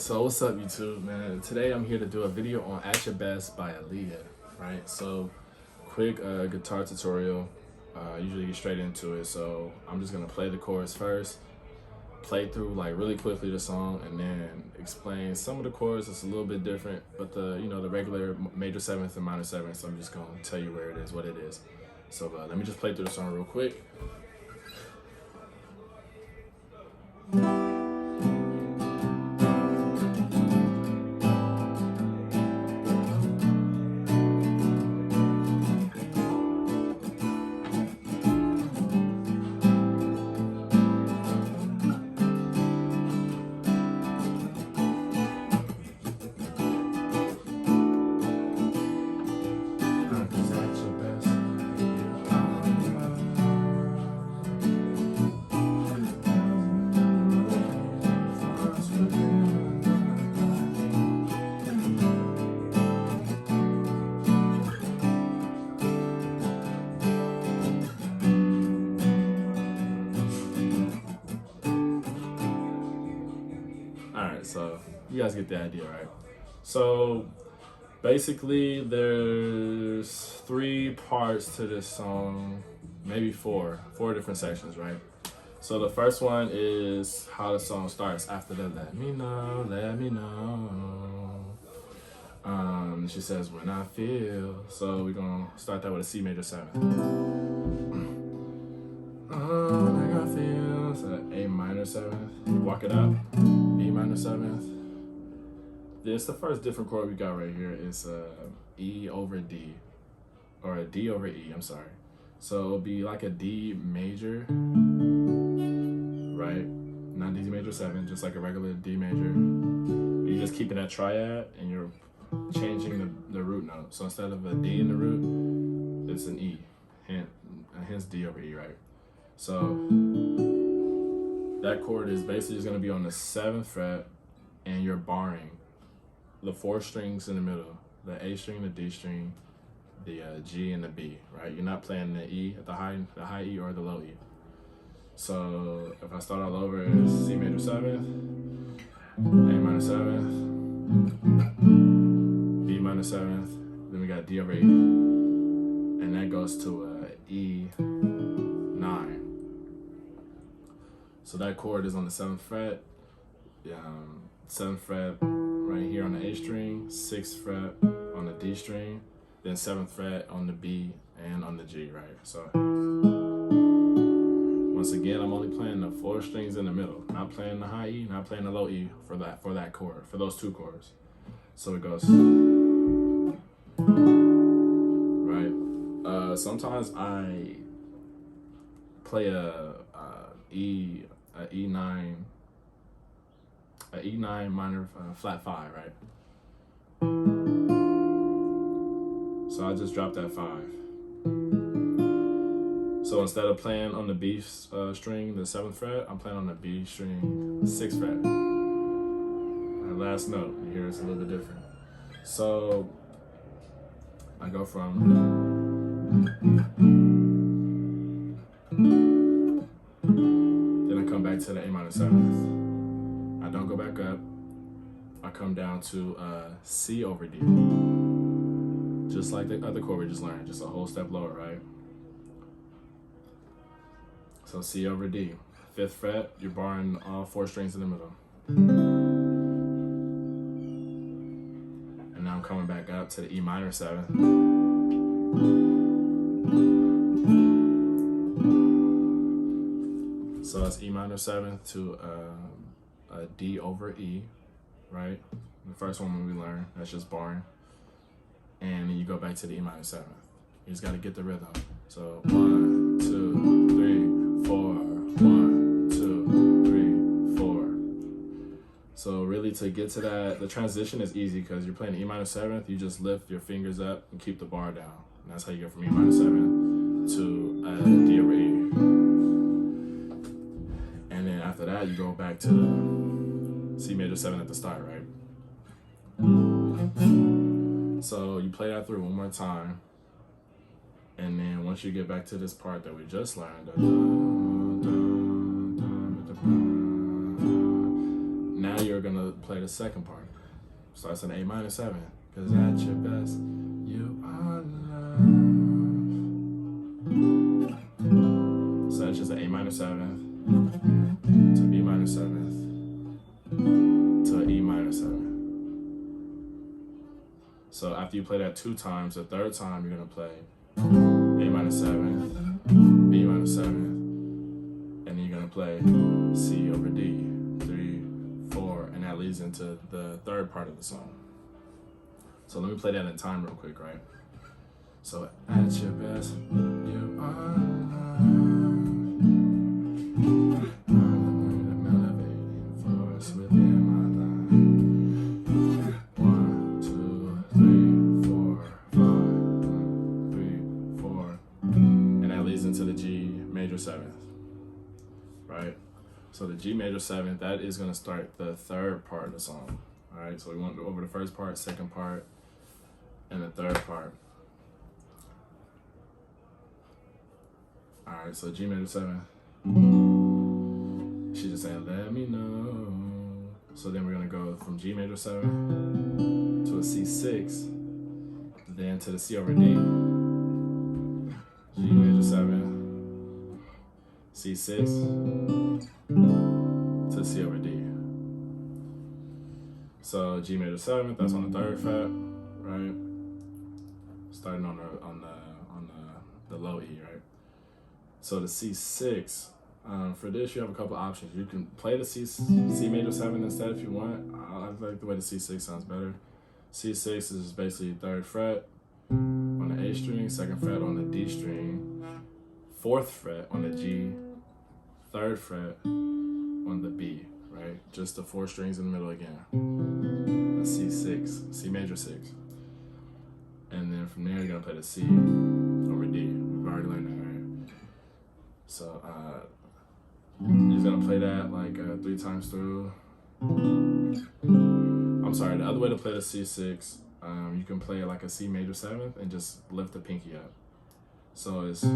So what's up YouTube, man? Today I'm here to do a video on At Your Best by Aaliyah, right? So quick guitar tutorial, usually get straight into it. So I'm just gonna play the chorus first, play through like really quickly the song, and then explain some of the chords. It's a little bit different, but the regular major seventh and minor seventh, so I'm just gonna tell you where it is, what it is. So let me just play through the song real quick. Alright, so you guys get the idea, right? So basically there's 3 parts to this song, maybe four different sections, right? So the first one is how the song starts after the let me know. She says when I feel. So we're gonna start that with a C major 7. Like I feel. So A minor 7th. Walk it up. B minor 7th. This the first different chord we got right here is E over D, or a D over E. I'm sorry. So it'll be like a D major, right? Not D major 7, just like a regular D major. You're just keeping that triad and you're changing the root note. So instead of a D in the root, it's an E. Hence D over E, right? So that chord is basically just gonna be on the 7th fret, and you're barring the 4 strings in the middle, the A string, the D string, the G, and the B, right? You're not playing the E at the high E or the low E. So if I start all over, it's C major 7th, A minor 7th, B minor 7th, then we got D over E, and that goes to E 9. So that chord is on the 7th fret, 7th fret right here on the A string, 6th fret on the D string, then 7th fret on the B and on the G, right? So once again, I'm only playing the 4 strings in the middle, not playing the high E, not playing the low E for that chord, for those 2 chords. So it goes, right? Sometimes I play a E9 minor flat 5, right? So I just dropped that 5. So instead of playing on the B string, the 7th fret, I'm playing on the B string, 6th fret. That last note, you hear it's a little bit different. So I go from back to the A minor 7th. I don't go back up. I come down to C over D. Just like the other chord we just learned, just a whole step lower, right? So C over D. 5th fret, you're barring all 4 strings in the middle. And now I'm coming back up to the E minor 7th. So it's E minor 7th to a D over E, right? The first one we learned, that's just barring. And then you go back to the E minor 7th. You just gotta get the rhythm. So 1, 2, 3, 4, 1, 2, 3, 4. So really to get to that, the transition is easy because you're playing E minor 7th, you just lift your fingers up and keep the bar down. And that's how you go from E minor 7th to D over E. And then after that, you go back to C major 7 at the start, right? So you play that through one more time. And then once you get back to this part that we just learned, now you're we're gonna play the second part. Starts in A minor 7. Cause at your best, you are love. So that's just an A minor 7th to B minor 7th to an E minor 7th. So after you play that 2 times, the third time you're gonna play A minor 7th, B minor 7th, and then you're gonna play C over D, 3, 4, and that leads into the third part of the song. So let me play that in time real quick, right? So at your best, you are love. I'm elevating force within my life. 1, 2, 3, 4, 5, 1, 3, 4, and that leads into the G major 7th, right? So the G major 7th, that is gonna start the third part of the song. All right, so we went over the first part, second part, and the third part. All right, so G major 7. She's just saying, let me know. So then we're gonna go from G major 7 to a C6, then to the C over D. G major 7, C6, to C over D. So G major 7th, that's on the 3rd fret, right? Starting on the low E, right? So the C6, for this you have a couple options. You can play the C major 7 instead if you want. I like the way the C6 sounds better. C6 is basically 3rd fret on the A string, 2nd fret on the D string, 4th fret on the G, 3rd fret on the B, right? Just the 4 strings in the middle again. That's C6, C major 6. And then from there, you're gonna play the C over D. We've already learned that, right? So you're just gonna play that like 3 times through. I'm sorry, the other way to play the C6, you can play it like a C major 7th and just lift the pinky up. So it's, so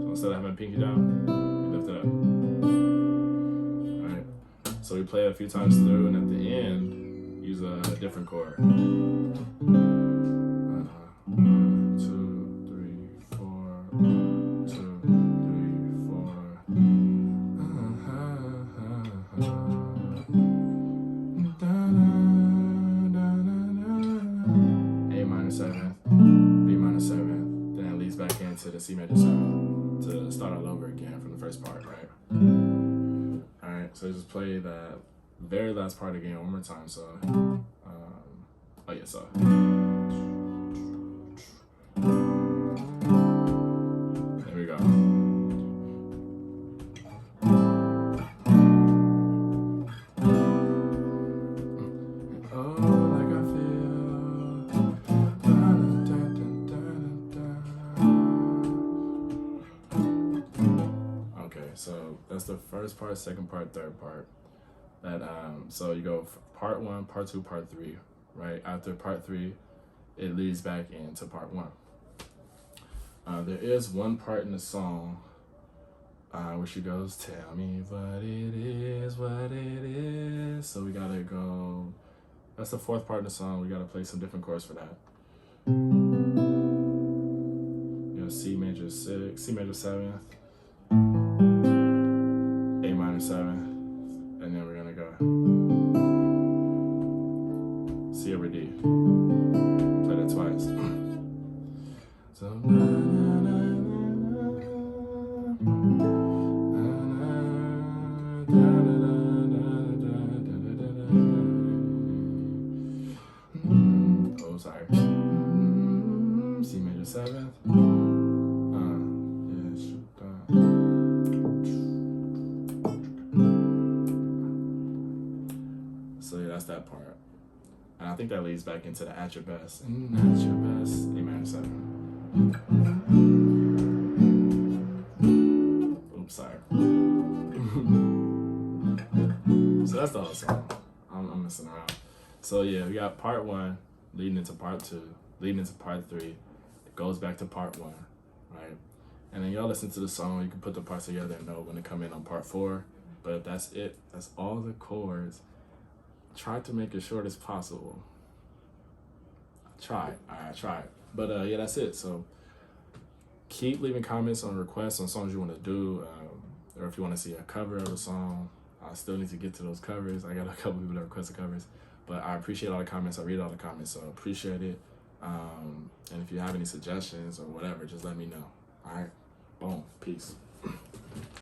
instead of having a pinky down, you lift it up. All right. So we play it a few times through, and at the end, use a different chord. 1, 2, 3, 4. 1, 2, 3, 4. A minor 7th, B minor 7th, then it leads back into the C major 7th to start all over again from the first part, right? Alright, so just play that very last part again one more time. So, oh yeah, so. There we go. So that's the first part, second part, third part. That so you go part 1, part 2, part 3, right? After part 3, it leads back into part 1. There is one part in the song where she goes, "Tell me what it is, what it is." So we gotta go. That's the 4th part of the song. We gotta play some different chords for that. You know, C major 6, C major 7th. A minor 7th, and then we're gonna go C over D. Play that twice. So oh, sorry. C major 7th. So yeah, that's that part. And I think that leads back into the at your best. At your best, A minor 7. Oops, sorry. So that's the whole song. I'm messing around. So yeah, we got part 1 leading into part 2, leading into part 3. It goes back to part 1, right? And then y'all listen to the song. You can put the parts together and know when to come in on part 4 But that's it. That's all the chords. Try to make it short as possible. I tried. But yeah, that's it. So keep leaving comments on requests on songs you want to do, or if you want to see a cover of a song. I still need to get to those covers. I got a couple people that requested covers, but I appreciate all the comments. I read all the comments, so appreciate it. And if you have any suggestions or whatever, just let me know. All right, boom, peace.